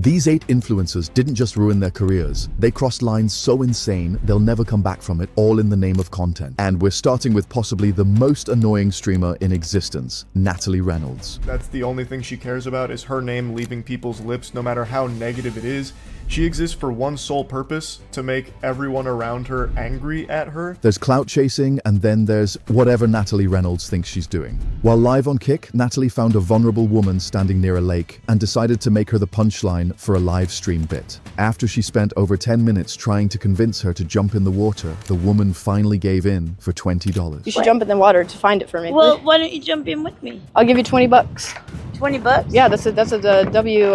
These 8 influencers didn't just ruin their careers, they crossed lines so insane they'll never come back from it, all in the name of content. And we're starting with possibly the most annoying streamer in existence, Natalie Reynolds. That's the only thing she cares about is her name leaving people's lips, no matter how negative it is. She exists for one sole purpose, to make everyone around her angry at her. There's clout chasing, and then there's whatever Natalie Reynolds thinks she's doing. While live on Kick, Natalie found a vulnerable woman standing near a lake and decided to make her the punchline for a live stream bit. After she spent over 10 minutes trying to convince her to jump in the water, the woman finally gave in for $20. You should jump in the water to find it for me. Well, why don't you jump in with me? I'll give you $20. 20 bucks? Yeah, that's a W.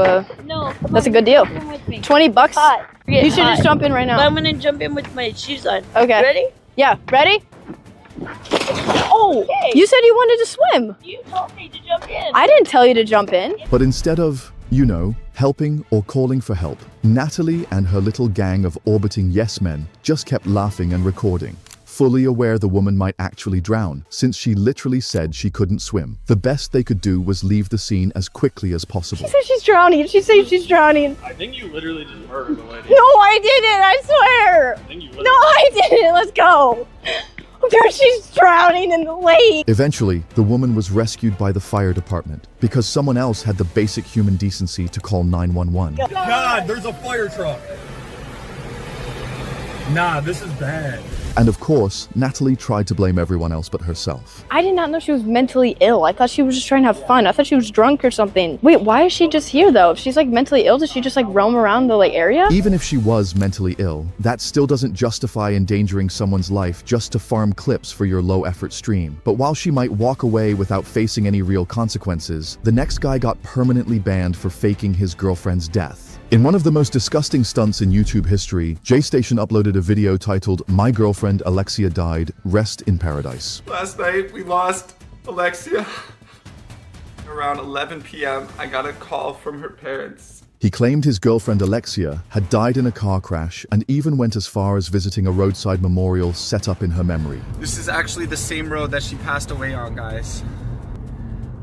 No, that's a good deal. Jump in with me. $20. Hot. You should just jump in right now. But I'm gonna jump in with my shoes on. Okay. Ready? Yeah. Ready? Oh, okay. You said you wanted to swim. You told me to jump in. I didn't tell you to jump in. But instead of, you know, helping or calling for help, Natalie and her little gang of orbiting yes men just kept laughing and recording, fully aware the woman might actually drown, since she literally said she couldn't swim. The best they could do was leave the scene as quickly as possible. She said she's drowning. She said she's drowning. I think you literally just murdered the lady. No, I didn't. I swear. I think you No, I didn't. Let's go. Dude, she's drowning in the lake. Eventually, the woman was rescued by the fire department because someone else had the basic human decency to call 911. God, there's a fire truck. Nah, this is bad. And of course, Natalie tried to blame everyone else but herself. I did not know she was mentally ill. I thought she was just trying to have fun. I thought she was drunk or something. Wait, why is she just here though? If she's like mentally ill, does she just like roam around the like area? Even if she was mentally ill, that still doesn't justify endangering someone's life just to farm clips for your low-effort stream. But while she might walk away without facing any real consequences, the next guy got permanently banned for faking his girlfriend's death. In one of the most disgusting stunts in YouTube history, JStation uploaded a video titled, "My Girlfriend Alexia Died, Rest in Paradise." Last night we lost Alexia. Around 11 p.m. I got a call from her parents. He claimed his girlfriend Alexia had died in a car crash and even went as far as visiting a roadside memorial set up in her memory. This is actually the same road that she passed away on, guys.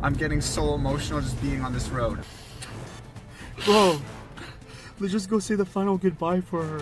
I'm getting so emotional just being on this road. Bro, let's just go say the final goodbye for her.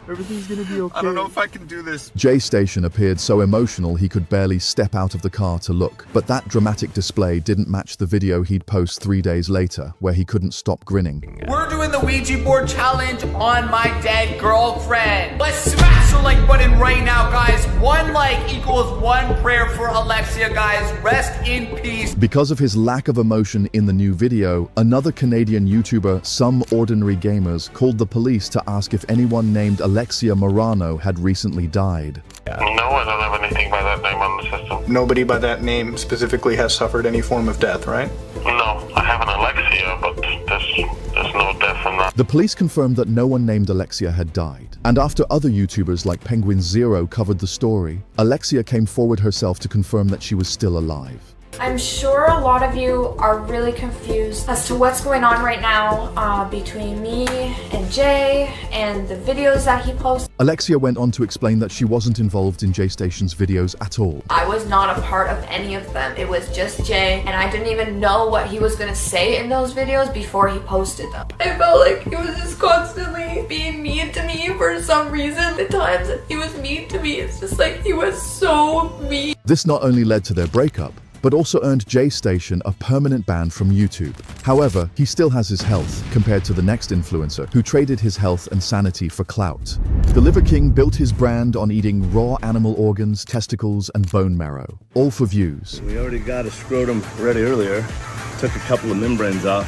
Everything's gonna be okay. I don't know if I can do this. JStation appeared so emotional he could barely step out of the car to look. But that dramatic display didn't match the video he'd post 3 days later, where he couldn't stop grinning. We're doing the Ouija board challenge on my dead girlfriend. Let's smash the like button right now, guys. 1 like equals 1 prayer for Alexia, guys. Rest in peace. Because of his lack of emotion in the new video, another Canadian YouTuber, Some Ordinary Gamers, called the police to ask if anyone named Alexia Morano had recently died. No, I don't have anything by that name on the system. Nobody by that name specifically has suffered any form of death, right? No, I have an Alexia, but there's no death on that. The police confirmed that no one named Alexia had died. And after other YouTubers like Penguin Zero covered the story, Alexia came forward herself to confirm that she was still alive. I'm sure a lot of you are really confused as to what's going on right now between me and Jay and the videos that he posts. Alexia went on to explain that she wasn't involved in JStation's videos at all. I was not a part of any of them. It was just Jay, and I didn't even know what he was gonna say in those videos before he posted them. I felt like he was just constantly being mean to me for some reason. The times that he was mean to me, it's just like he was so mean. This not only led to their breakup, but also earned JStation a permanent ban from YouTube. However, he still has his health, compared to the next influencer, who traded his health and sanity for clout. The Liver King built his brand on eating raw animal organs, testicles, and bone marrow, all for views. We already got a scrotum ready earlier. Took a couple of membranes off,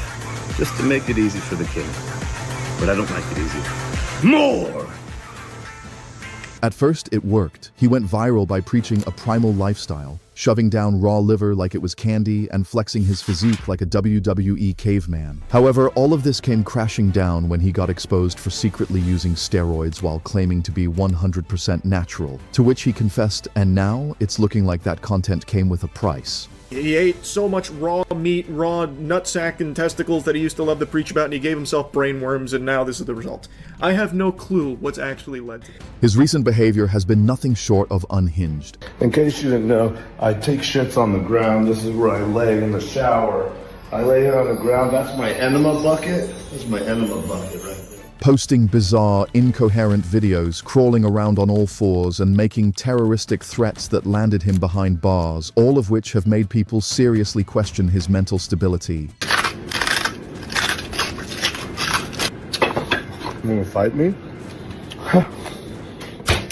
just to make it easy for the king. But I don't like it easy. More! At first, it worked. He went viral by preaching a primal lifestyle, shoving down raw liver like it was candy and flexing his physique like a WWE caveman. However, all of this came crashing down when he got exposed for secretly using steroids while claiming to be 100% natural, to which he confessed, and now it's looking like that content came with a price. He ate so much raw meat, raw nutsack and testicles that he used to love to preach about, and he gave himself brain worms, and now this is the result. I have no clue what's actually led to this. His recent behavior has been nothing short of unhinged. In case you didn't know, I take shits on the ground. This is where I lay in the shower. I lay here on the ground. That's my enema bucket. That's my enema bucket right there. Posting bizarre, incoherent videos, crawling around on all fours and making terroristic threats that landed him behind bars, all of which have made people seriously question his mental stability. You wanna fight me?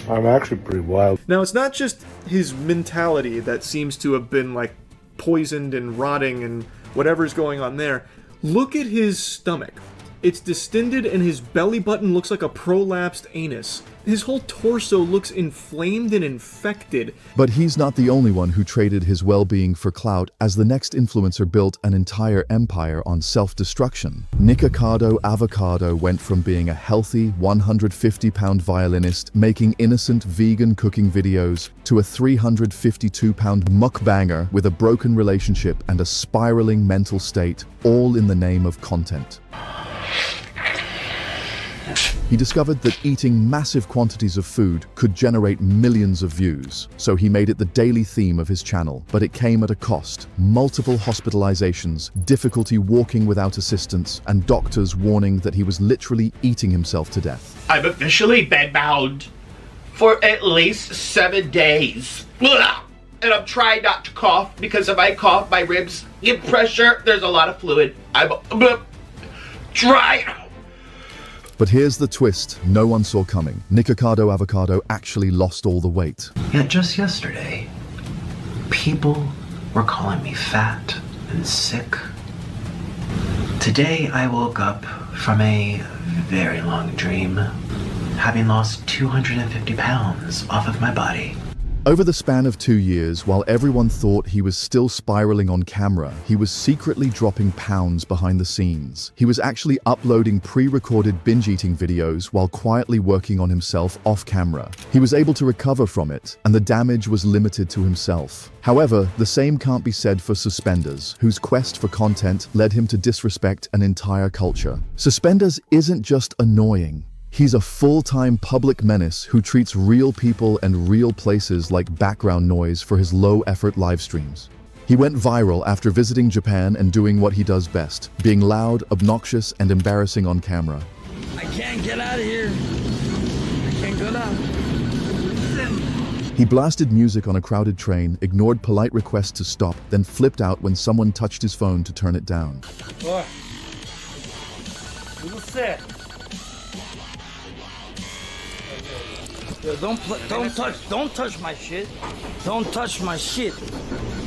I'm actually pretty wild. Now, it's not just his mentality that seems to have been, like, poisoned and rotting and whatever's going on there. Look at his stomach. It's distended and his belly button looks like a prolapsed anus. His whole torso looks inflamed and infected. But he's not the only one who traded his well-being for clout, as the next influencer built an entire empire on self-destruction. Nicocado Avocado went from being a healthy 150-pound violinist making innocent vegan cooking videos to a 352-pound mukbanger with a broken relationship and a spiraling mental state, all in the name of content. He discovered that eating massive quantities of food could generate millions of views, so he made it the daily theme of his channel. But it came at a cost: multiple hospitalizations, difficulty walking without assistance, and doctors warning that he was literally eating himself to death. I'm officially bedbound for at least 7 days. Ugh. And I'm trying not to cough, because if I cough, my ribs get pressure. There's a lot of fluid. I'm dry. But here's the twist no one saw coming. Nikocado Avocado actually lost all the weight. Yet just yesterday, people were calling me fat and sick. Today I woke up from a very long dream, having lost 250 pounds off of my body. Over the span of 2 years, while everyone thought he was still spiraling on camera, he was secretly dropping pounds behind the scenes. He was actually uploading pre-recorded binge-eating videos while quietly working on himself off camera. He was able to recover from it, and the damage was limited to himself. However, the same can't be said for Suspenders, whose quest for content led him to disrespect an entire culture. Suspenders isn't just annoying. He's a full-time public menace who treats real people and real places like background noise for his low-effort live streams. He went viral after visiting Japan and doing what he does best, being loud, obnoxious, and embarrassing on camera. I can't get out of here. I can't go down. He blasted music on a crowded train, ignored polite requests to stop, then flipped out when someone touched his phone to turn it down. What? Who's that? Yo, don't touch my shit. Don't touch my shit.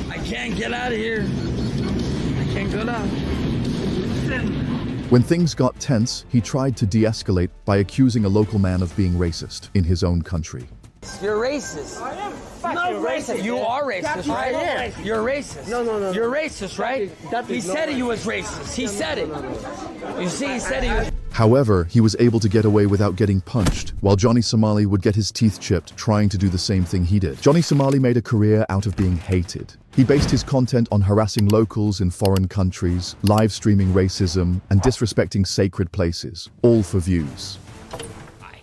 I can't get out of here. I can't go down. When things got tense, he tried to de-escalate by accusing a local man of being racist in his own country. You're racist. I am fucking racist. You are racist, right? I am. You're racist. No. You're racist, right? He said he was racist. He said it. You see, he said he was. However, he was able to get away without getting punched, while Johnny Somali would get his teeth chipped trying to do the same thing he did. Johnny Somali made a career out of being hated. He based his content on harassing locals in foreign countries, live streaming racism, and disrespecting sacred places, all for views.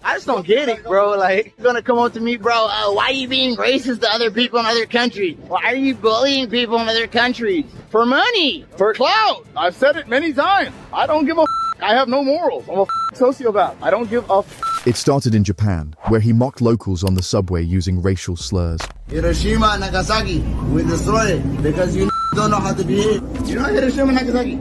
I just don't get it, bro. Like, you're gonna come up to me, bro, why are you being racist to other people in other countries? Why are you bullying people in other countries? For money, for clout. I've said it many times. I don't give a I have no morals. I'm a sociopath. I don't give a It started in Japan, where he mocked locals on the subway using racial slurs. Hiroshima and Nagasaki, we destroy it because you don't know how to behave. You know Hiroshima and Nagasaki?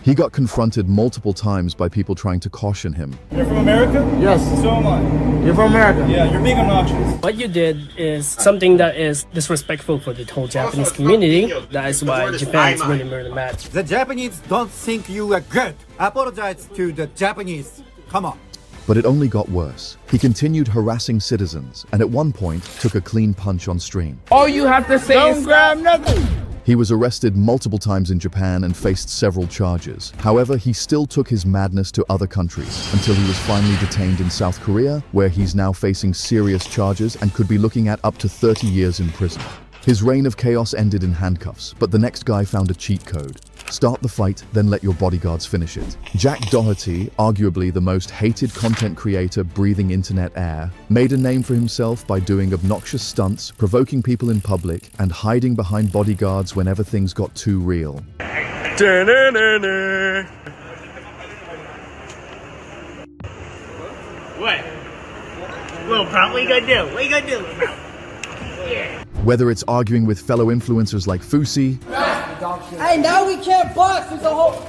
He got confronted multiple times by people trying to caution him. You're from America? Yes. So am I. You're from America? Yeah, you're being obnoxious. What you did is something that is disrespectful for the whole Japanese community. That is why Japan is really murder mad. The Japanese don't think you are good. Apologize to the Japanese. Come on. But it only got worse. He continued harassing citizens, and at one point took a clean punch on stream. All you have to say is grab nothing. He was arrested multiple times in Japan and faced several charges. However, he still took his madness to other countries until he was finally detained in South Korea, where he's now facing serious charges and could be looking at up to 30 years in prison. His reign of chaos ended in handcuffs, but the next guy found a cheat code. Start the fight, then let your bodyguards finish it. Jack Doherty, arguably the most hated content creator breathing internet air, made a name for himself by doing obnoxious stunts, provoking people in public, and hiding behind bodyguards whenever things got too real. What? Little bro, what you gonna do? What you gonna do, little bro? Yeah. Whether it's arguing with fellow influencers like Fusi, Hey, now we can't box. There's a whole.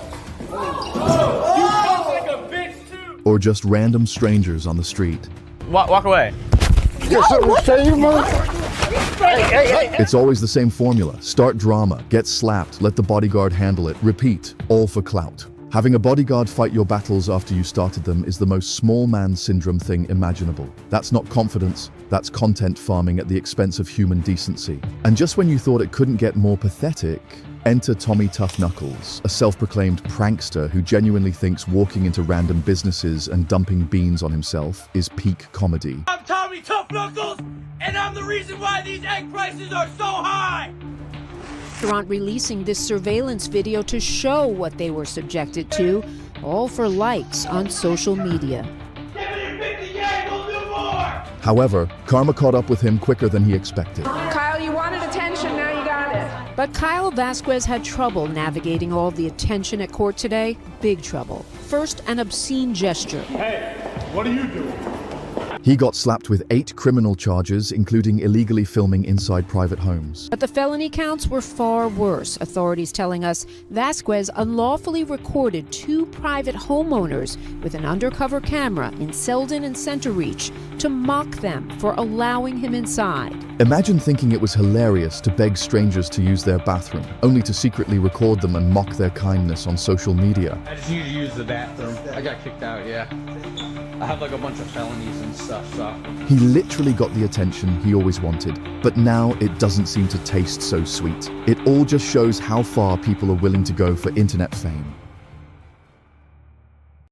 or just random strangers on the street. Walk away. It's always the same formula. Start drama, get slapped, let the bodyguard handle it, repeat, all for clout. Having a bodyguard fight your battles after you started them is the most small man syndrome thing imaginable. That's not confidence, that's content farming at the expense of human decency. And just when you thought it couldn't get more pathetic, enter Tommy Tough Knuckles, a self-proclaimed prankster who genuinely thinks walking into random businesses and dumping beans on himself is peak comedy. I'm Tommy Tough Knuckles, and I'm the reason why these egg prices are so high! Restaurant releasing this surveillance video to show what they were subjected to, all for likes on social media. However, karma caught up with him quicker than he expected. Kyle, you wanted attention, now you got it. But Kyle Vasquez had trouble navigating all the attention at court today. Big trouble. First, an obscene gesture. Hey, what are you doing? He got slapped with 8 criminal charges, including illegally filming inside private homes. But the felony counts were far worse. Authorities telling us Vasquez unlawfully recorded 2 private homeowners with an undercover camera in Selden and Centereach to mock them for allowing him inside. Imagine thinking it was hilarious to beg strangers to use their bathroom, only to secretly record them and mock their kindness on social media. I just need to use the bathroom. I got kicked out, yeah. I have like a bunch of felonies and stuff, so. He literally got the attention he always wanted, but now it doesn't seem to taste so sweet. It all just shows how far people are willing to go for internet fame.